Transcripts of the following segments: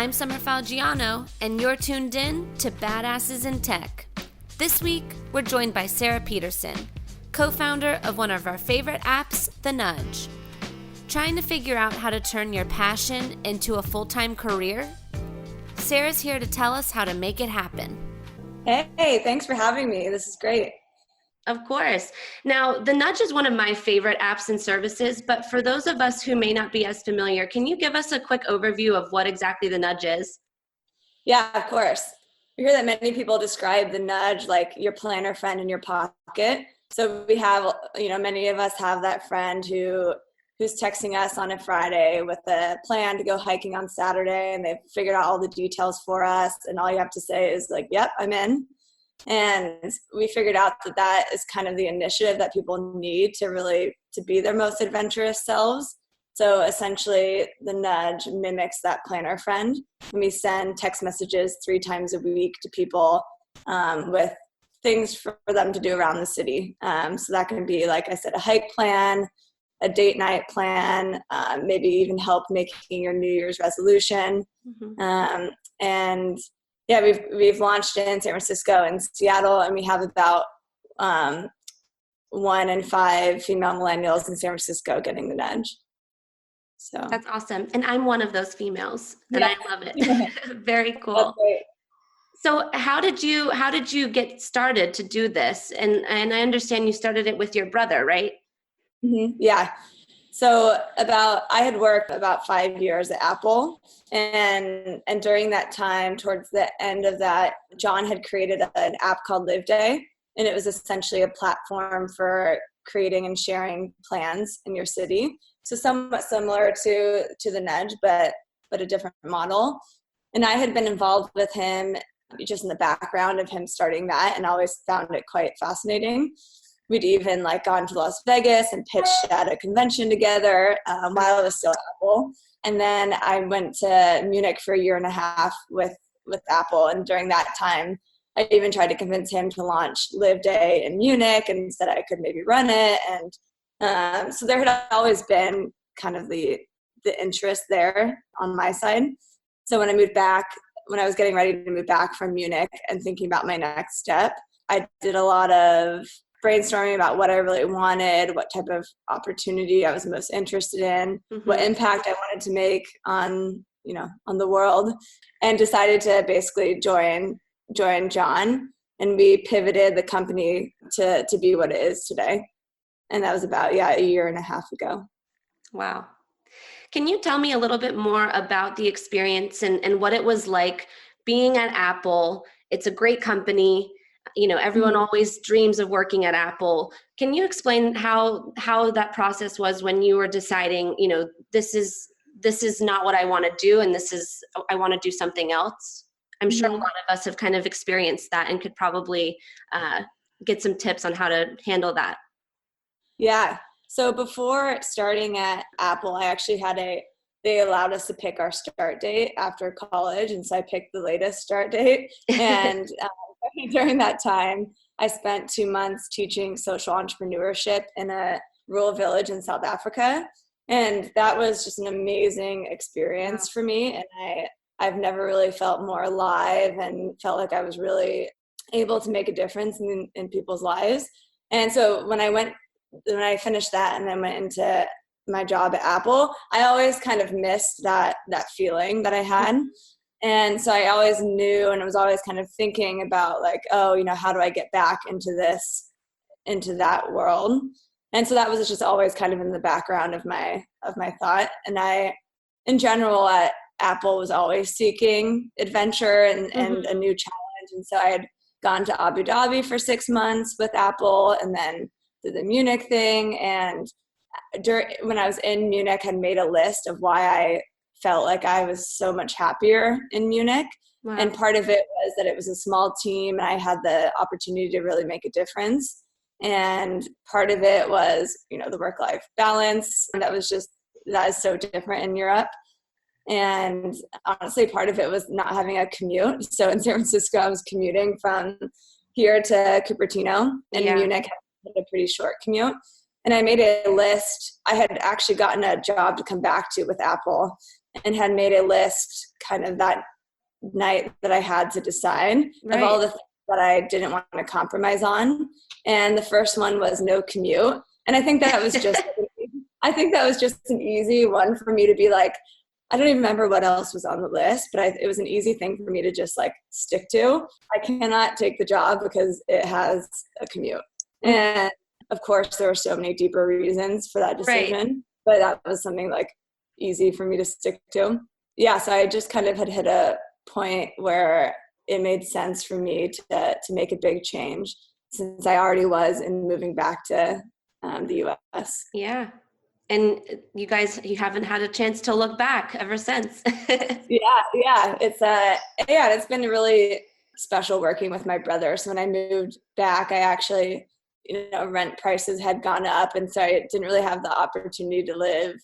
I'm Summer Falgiano, and you're tuned in to Badasses in Tech. This week, we're joined by Sarah Peterson, co-founder of one of our favorite apps, The Nudge. Trying to figure out how to turn your passion into a full-time career? Sarah's here to tell us how to make it happen. Hey, thanks for having me. This is great. Of course. Now, The Nudge is one of my favorite apps and services, but for those of us who may not be as familiar, can you give us a quick overview of what exactly The Nudge is? Yeah, of course. I hear that many people describe The Nudge like your planner friend in your pocket. So we have, many of us have that friend who's texting us on a Friday with a plan to go hiking on Saturday, and they've figured out all the details for us, and all you have to say is like, yep, I'm in. And we figured out that is kind of the initiative that people need to be their most adventurous selves. So essentially, The Nudge mimics that planner friend. And we send text messages 3 times a week to people with things for them to do around the city. So that can be, like I said, a hike plan, a date night plan, maybe even help making your New Year's resolution. Mm-hmm. And yeah, we've launched in San Francisco and Seattle, and we have about 1 in 5 female millennials in San Francisco getting The Nudge. So that's awesome. And I'm one of those females, and I love it. Very cool. So how did you get started to do this? And I understand you started it with your brother, right? Mm-hmm. Yeah. So I had worked about 5 years at Apple, and during that time, towards the end of that, John had created an app called Live Day, and it was essentially a platform for creating and sharing plans in your city. So somewhat similar to The Nudge, but a different model. And I had been involved with him just in the background of him starting that, and always found it quite fascinating. We'd even gone to Las Vegas and pitched at a convention together while I was still at Apple. And then I went to Munich for 1.5 years with Apple. And during that time, I even tried to convince him to launch Live Day in Munich and said I could maybe run it. And so there had always been kind of the interest there on my side. So when I was getting ready to move back from Munich and thinking about my next step, I did a lot of brainstorming about what I really wanted, what type of opportunity I was most interested in, mm-hmm. what impact I wanted to make on the world, and decided to basically join John, and we pivoted the company to be what it is today. And that was about 1.5 years ago. Wow. Can you tell me a little bit more about the experience and what it was like being at Apple? It's a great company. Everyone always dreams of working at Apple. Can you explain how that process was when you were deciding, this is not what I want to do, and I want to do something else? I'm sure a lot of us have kind of experienced that and could probably get some tips on how to handle that. Yeah. So before starting at Apple, I actually they allowed us to pick our start date after college. And so I picked the latest start date. And during that time, I spent 2 months teaching social entrepreneurship in a rural village in South Africa. And that was just an amazing experience for me. And I've never really felt more alive and felt like I was really able to make a difference in people's lives. And so when I finished that and then went into my job at Apple, I always kind of missed that feeling that I had. And so I always knew, and I was always kind of thinking about how do I get back into that world? And so that was just always kind of in the background of my thought. And I, in general, at Apple was always seeking adventure and a new challenge. And so I had gone to Abu Dhabi for 6 months with Apple, and then did the Munich thing. And when I was in Munich, I had made a list of why I felt like I was so much happier in Munich. Wow. And part of it was that it was a small team and I had the opportunity to really make a difference. And part of it was, the work-life balance. That is so different in Europe. And honestly, part of it was not having a commute. So in San Francisco, I was commuting from here to Cupertino, and Munich had a pretty short commute. And I made a list. I had actually gotten a job to come back to with Apple. and had made a list kind of that night that I had to decide of all the things that I didn't want to compromise on. And the first one was no commute. And I think that was just an easy one for me to be like, I don't even remember what else was on the list, but it was an easy thing for me to just like stick to. I cannot take the job because it has a commute. And of course, there were so many deeper reasons for that decision, but that was something like easy for me to stick to. Yeah, so I just kind of had hit a point where it made sense for me to make a big change since I already was in moving back to the US. Yeah. And you haven't had a chance to look back ever since. Yeah. It's been really special working with my brother. So when I moved back, I actually, rent prices had gone up. And so I didn't really have the opportunity to live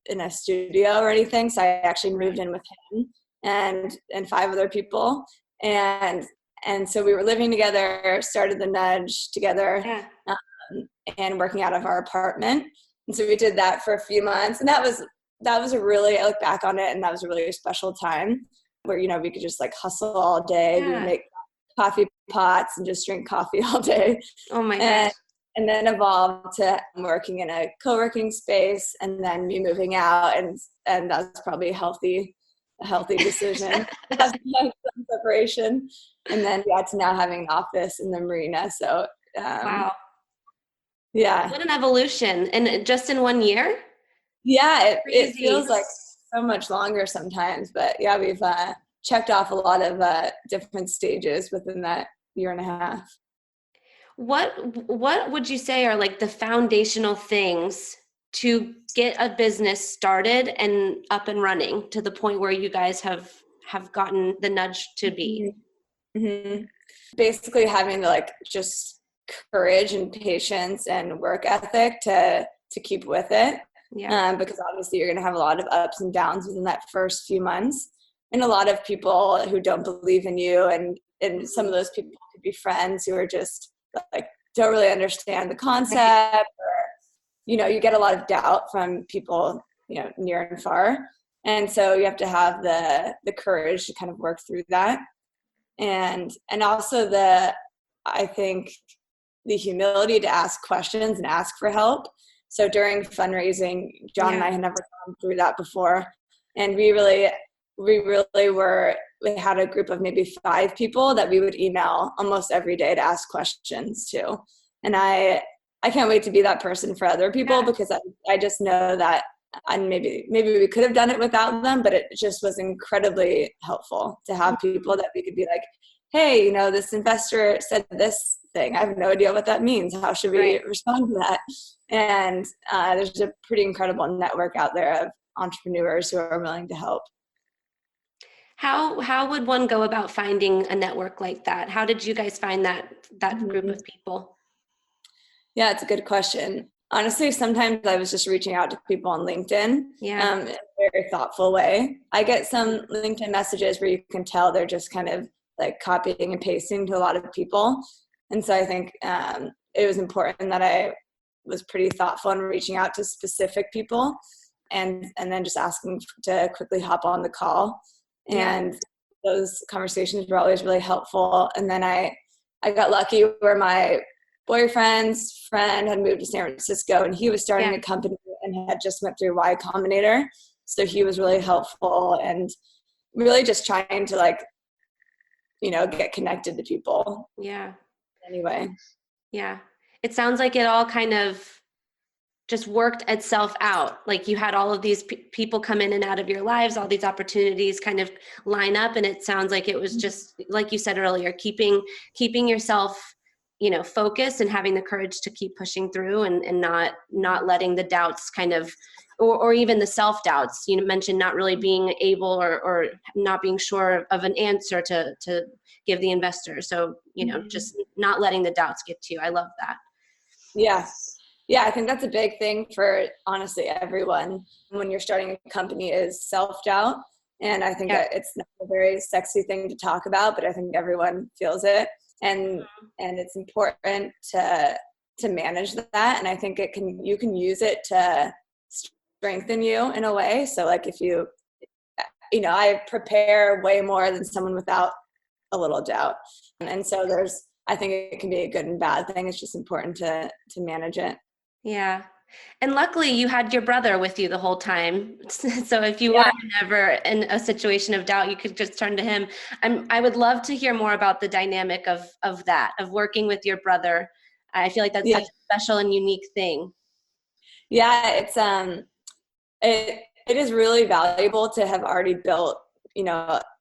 in a studio or anything. So I actually moved in with him and 5 other people. And so we were living together, started the Nudge together, and working out of our apartment. And so we did that for a few months. And that was a really, I look back on it, and that was a really special time where, we could just like hustle all day. We would make coffee pots and just drink coffee all day. Oh my gosh. And then evolved to working in a co-working space, and then me moving out. And that's probably a healthy decision. Some separation. And then to now having an office in the marina. So wow. Yeah. What an evolution. And just in 1 year? Yeah, it feels like so much longer sometimes. But yeah, we've checked off a lot of different stages within that year and a half. What would you say are like the foundational things to get a business started and up and running to the point where you guys have gotten the Nudge to be? Mm-hmm. Basically having the just courage and patience and work ethic to keep with it. Yeah. Because obviously you're going to have a lot of ups and downs within that first few months, and a lot of people who don't believe in you, and some of those people could be friends who are just like don't really understand the concept, or you get a lot of doubt from people near and far, and so you have to have the courage to kind of work through that, and also I think the humility to ask questions and ask for help. So during fundraising, John and I had never gone through that before, and we had a group of maybe 5 people that we would email almost every day to ask questions to. And I can't wait to be that person for other people, because I just know that, and maybe we could have done it without them, but it just was incredibly helpful to have people that we could be like, hey, this investor said this thing. I have no idea what that means. How should we respond to that? And there's a pretty incredible network out there of entrepreneurs who are willing to help. How would one go about finding a network like that? How did you guys find that group of people? Yeah, it's a good question. Honestly, sometimes I was just reaching out to people on LinkedIn in a very thoughtful way. I get some LinkedIn messages where you can tell they're just kind of like copying and pasting to a lot of people. And so I think it was important that I was pretty thoughtful in reaching out to specific people, and then just asking to quickly hop on the call. And those conversations were always really helpful. And then I got lucky where my boyfriend's friend had moved to San Francisco, and he was starting a company and had just went through Y Combinator. So he was really helpful, and really just trying to get connected to people. Yeah. Anyway. Yeah. It sounds like it all kind of just worked itself out. Like you had all of these people come in and out of your lives, all these opportunities kind of line up. And it sounds like it was just, like you said earlier, keeping yourself, focused and having the courage to keep pushing through, and not letting the doubts kind of, or even the self-doubts. You mentioned not really being able or not being sure of an answer to give the investor. So, just not letting the doubts get to you. I love that. Yeah. Yeah, I think that's a big thing for honestly everyone when you're starting a company is self-doubt. And I think that it's not a very sexy thing to talk about, but I think everyone feels it. And it's important to manage that. And I think you can use it to strengthen you in a way. So like if you I prepare way more than someone without a little doubt. And so I think it can be a good and bad thing. It's just important to manage it. Yeah. And luckily you had your brother with you the whole time. So if you were Yeah. ever in a situation of doubt, you could just turn to him. I would love to hear more about the dynamic of that, of working with your brother. I feel like that's Yeah. such a special and unique thing. Yeah. It's, it is really valuable to have already built,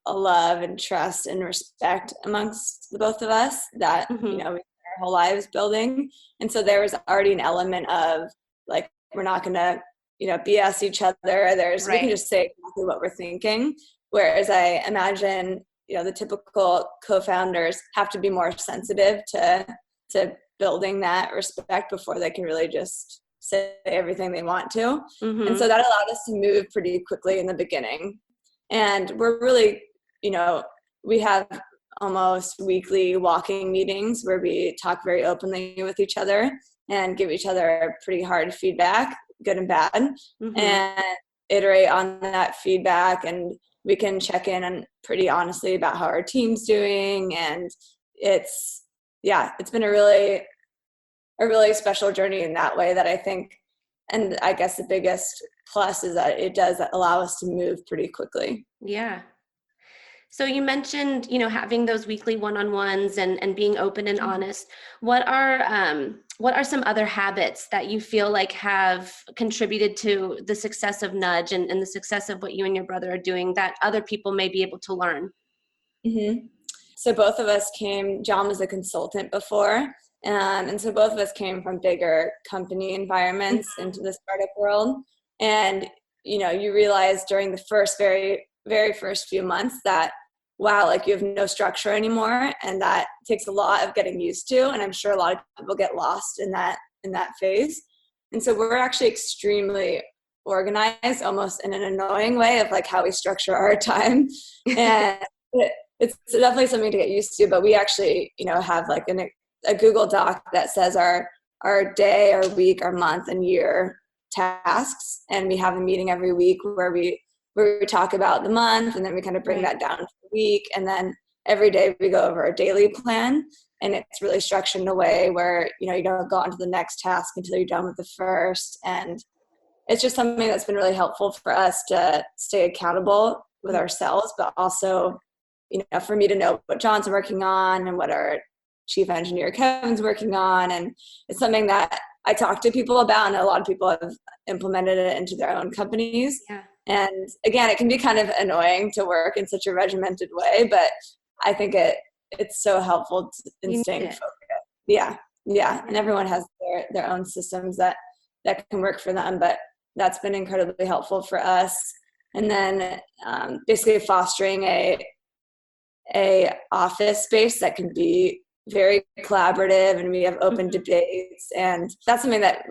a love and trust and respect amongst the both of us that, we spent our whole lives building. And so there was already an element of like, we're not going to, BS each other. We can just say exactly what we're thinking. Whereas I imagine, the typical co-founders have to be more sensitive to building that respect before they can really just say everything they want to. And so that allowed us to move pretty quickly in the beginning. And we're really, we have almost weekly walking meetings where we talk very openly with each other and give each other pretty hard feedback, good and bad, and iterate on that feedback. And we can check in and pretty honestly about how our team's doing. And it's been a really special journey in that way that I think, and I guess the biggest plus is that it does allow us to move pretty quickly. Yeah. So you mentioned, having those weekly one-on-ones and being open and honest. What are some other habits that you feel like have contributed to the success of Nudge and the success of what you and your brother are doing that other people may be able to learn? So both of us John was a consultant before. And so both of us came from bigger company environments into the startup world. And, you realize during the very, very first few months that, wow, like you have no structure anymore. And that takes a lot of getting used to. And I'm sure a lot of people get lost in that phase. And so we're actually extremely organized, almost in an annoying way of like how we structure our time. And it's definitely something to get used to, but we actually, have like a Google Doc that says our day, our week, our month, and year tasks, and we have a meeting every week where we talk about the month, and then we kind of bring that down to the week, and then every day we go over a daily plan, and it's really structured in a way where you don't go on to the next task until you're done with the first, and it's just something that's been really helpful for us to stay accountable with ourselves, but also for me to know what John's working on and what our chief engineer Kevin's working on. And it's something that I talk to people about, and a lot of people have implemented it into their own companies. Yeah. And again, it can be kind of annoying to work in such a regimented way, but I think it's so helpful in staying focused. Yeah. And everyone has their own systems that can work for them, but that's been incredibly helpful for us. And then basically fostering a office space that can be very collaborative, and we have open debates, and that's something that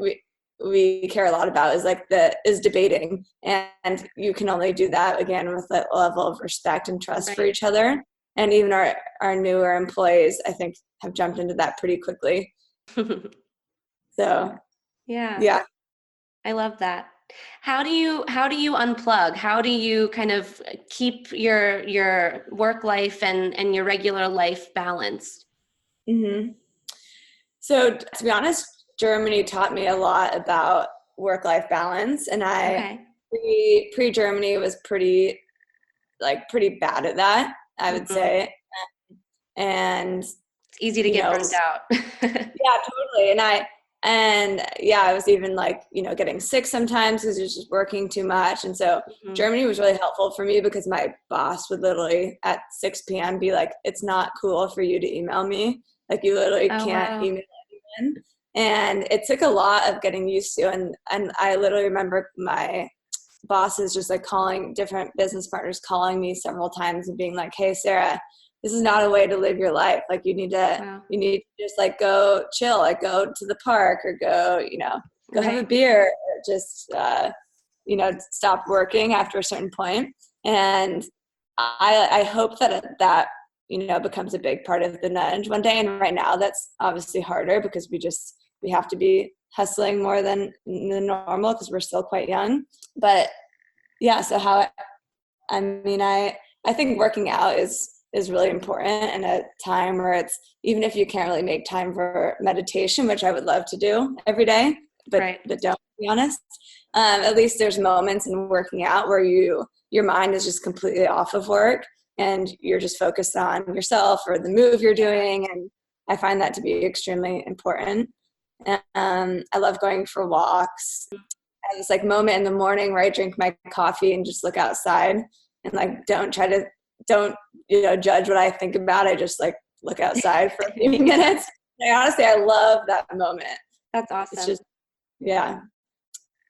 we care a lot about is debating, and you can only do that again with a level of respect and trust for each other. And even our newer employees, I think, have jumped into that pretty quickly. So yeah, I love that. How do you unplug? How do you kind of keep your work life and your regular life balanced? So to be honest, Germany taught me a lot about work-life balance, and I pre-Germany was pretty bad at that, I would say. And it's easy to get burnt out. Yeah, totally. And I was even getting sick sometimes because it was just working too much. And so Germany was really helpful for me because my boss would literally at 6 p.m. be like, it's not cool for you to email me. Like you literally can't email anyone. And it took a lot of getting used to. And I literally remember my bosses just calling different business partners, calling me several times and being like, hey, Sarah, this is not a way to live your life. You need to just go chill, go to the park or go have a beer, or just, stop working after a certain point. And I hope that becomes a big part of the Nudge one day. And right now that's obviously harder because we have to be hustling more than normal because we're still quite young. But yeah, so how I mean, I think working out is really important in a time where it's, even if you can't really make time for meditation, which I would love to do every day, but Right. don't, to be honest. At least there's moments in working out where your mind is just completely off of work and you're just focused on yourself or the move you're doing. And I find that to be extremely important. I love going for walks. I have this like moment in the morning where I drink my coffee and just look outside and like don't judge what I think about. I just like look outside for a few minutes. Honestly, I love that moment. That's awesome. It's just, yeah.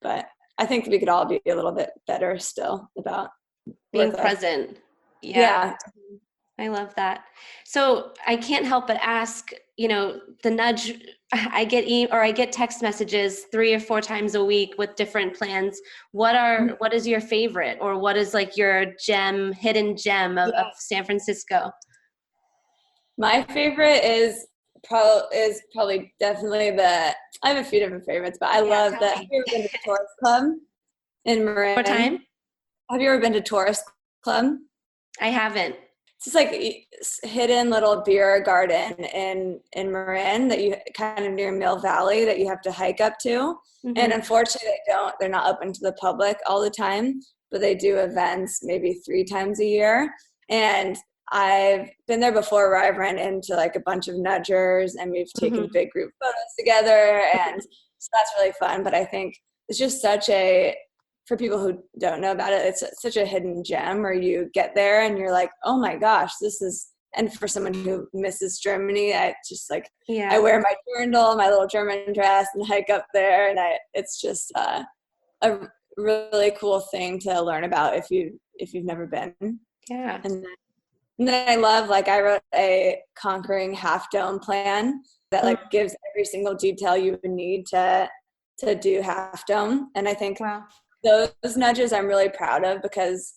But I think we could all be a little bit better still about being present. Yeah. I love that. So I can't help but ask, the nudge, I get text messages 3 or 4 times a week with different plans. What is your favorite, or what is like your hidden gem of San Francisco? My favorite is probably definitely I have a few different favorites, but I love have you ever been to Tourist Club in Marin? What time? Have you ever been to Tourist Club? I haven't. It's just like a hidden little beer garden in Marin that you kind of near Mill Valley that you have to hike up to. Mm-hmm. And unfortunately they're not open to the public all the time, but they do events maybe 3 times a year. And I've been there before where I've ran into like a bunch of nudgers and we've taken big group photos together. And so that's really fun. But I think it's just for people who don't know about it, it's such a hidden gem where you get there and you're like, oh my gosh, and for someone who misses Germany, I just like, I wear my journal, my little German dress and hike up there. And it's just a really cool thing to learn about if you've never been. Yeah. And then I love, like, I wrote a Conquering Half Dome plan that like gives every single detail you would need to do Half Dome. And I think those nudges I'm really proud of because,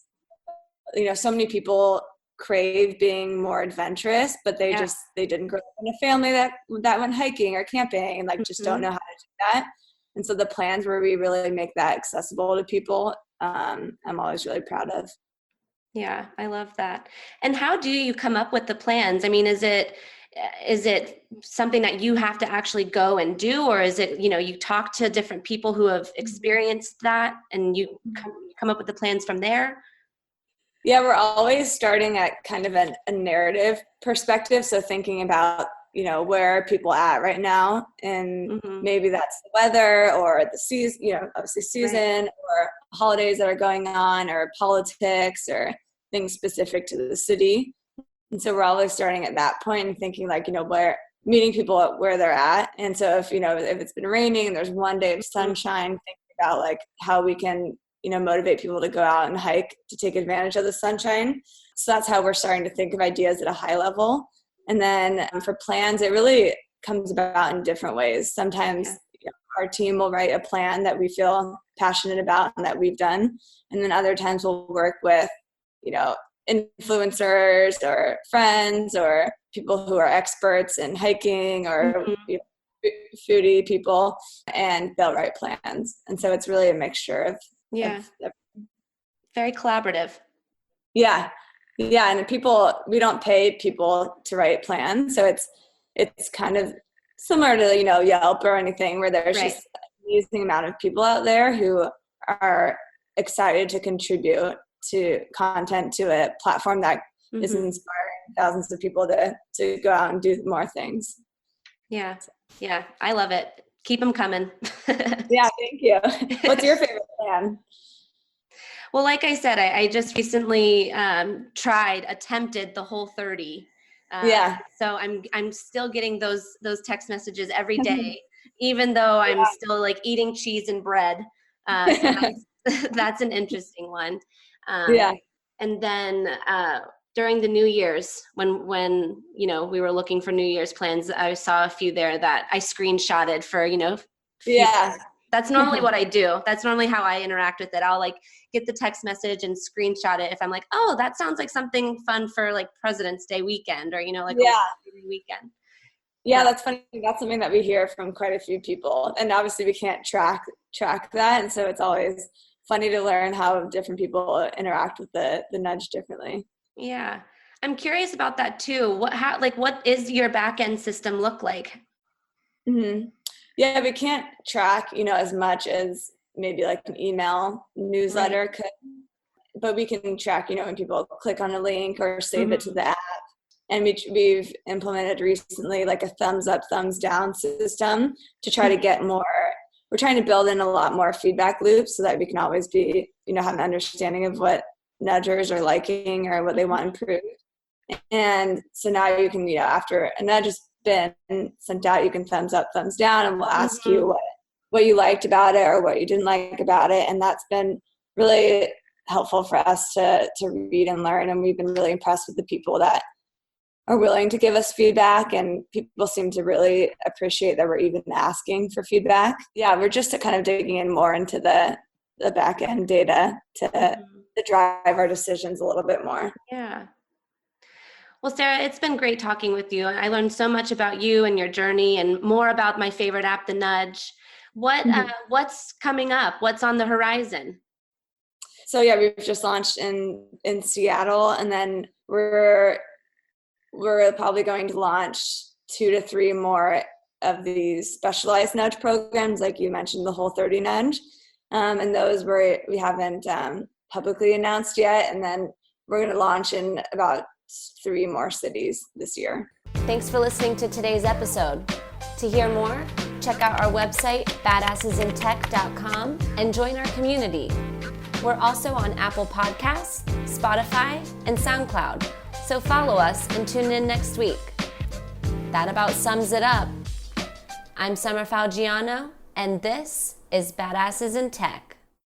so many people crave being more adventurous, but they didn't grow up in a family that went hiking or camping and like just don't know how to do that. And so the plans where we really make that accessible to people, I'm always really proud of. Yeah, I love that. And how do you come up with the plans? I mean, is it something that you have to actually go and do, or is it, you talk to different people who have experienced that and you come up with the plans from there? Yeah, we're always starting at kind of a narrative perspective. So thinking about, where are people at right now? And maybe that's the weather or the season, obviously season or holidays that are going on or politics or things specific to the city. And so we're always starting at that point and thinking like, meeting people at where they're at. And so if it's been raining and there's one day of sunshine, thinking about like how we can, motivate people to go out and hike to take advantage of the sunshine. So that's how we're starting to think of ideas at a high level. And then for plans, it really comes about in different ways. Sometimes our team will write a plan that we feel passionate about and that we've done. And then other times we'll work with, influencers or friends or people who are experts in hiking or foodie people, and they'll write plans. And so it's really a mixture of very collaborative. Yeah. And we don't pay people to write plans. So it's kind of similar to, Yelp or anything where there's just an amazing amount of people out there who are excited to contribute to content to a platform that is inspiring thousands of people to go out and do more things. Yeah. I love it. Keep them coming. Yeah. Thank you. What's your favorite plan? Well, like I said, I just recently attempted the Whole30. So I'm still getting those text messages every day, even though I'm still like eating cheese and bread. So that's an interesting one. And then during the New Year's, when we were looking for New Year's plans, I saw a few there that I screenshotted for That's normally what I do. That's normally how I interact with it. I'll like get the text message and screenshot it if I'm like, oh, that sounds like something fun for like President's Day weekend or, a weekend. Yeah, that's funny. That's something that we hear from quite a few people. And obviously we can't track that. And so it's always funny to learn how different people interact with the nudge differently. Yeah. I'm curious about that too. What is your back end system look like? Mm-hmm. Yeah, we can't track, as much as maybe like an email newsletter Right. could, but we can track, when people click on a link or save it to the app. And we've implemented recently like a thumbs up, thumbs down system to try to get more. We're trying to build in a lot more feedback loops so that we can always be, have an understanding of what nudgers are liking or what they want improved. And so now you can, after a nudge has been sent out, you can thumbs up, thumbs down, and we'll ask you what you liked about it or what you didn't like about it. And that's been really helpful for us to read and learn. And we've been really impressed with the people that are willing to give us feedback, and people seem to really appreciate that we're even asking for feedback. Yeah, we're just kind of digging in more into the back end data to drive our decisions a little bit more. Yeah. Well, Sarah, it's been great talking with you. I learned so much about you and your journey and more about my favorite app, The Nudge. What's coming up? What's on the horizon? So yeah, we've just launched in Seattle, and then we're probably going to launch 2 to 3 more of these specialized nudge programs, like you mentioned, the Whole30 Nudge. And those we haven't publicly announced yet. And then we're going to launch in about 3 more cities this year. Thanks for listening to today's episode. To hear more, check out our website, badassesintech.com, and join our community. We're also on Apple Podcasts, Spotify, and SoundCloud. So follow us and tune in next week. That about sums it up. I'm Summer Falgiano, and this is Badasses in Tech.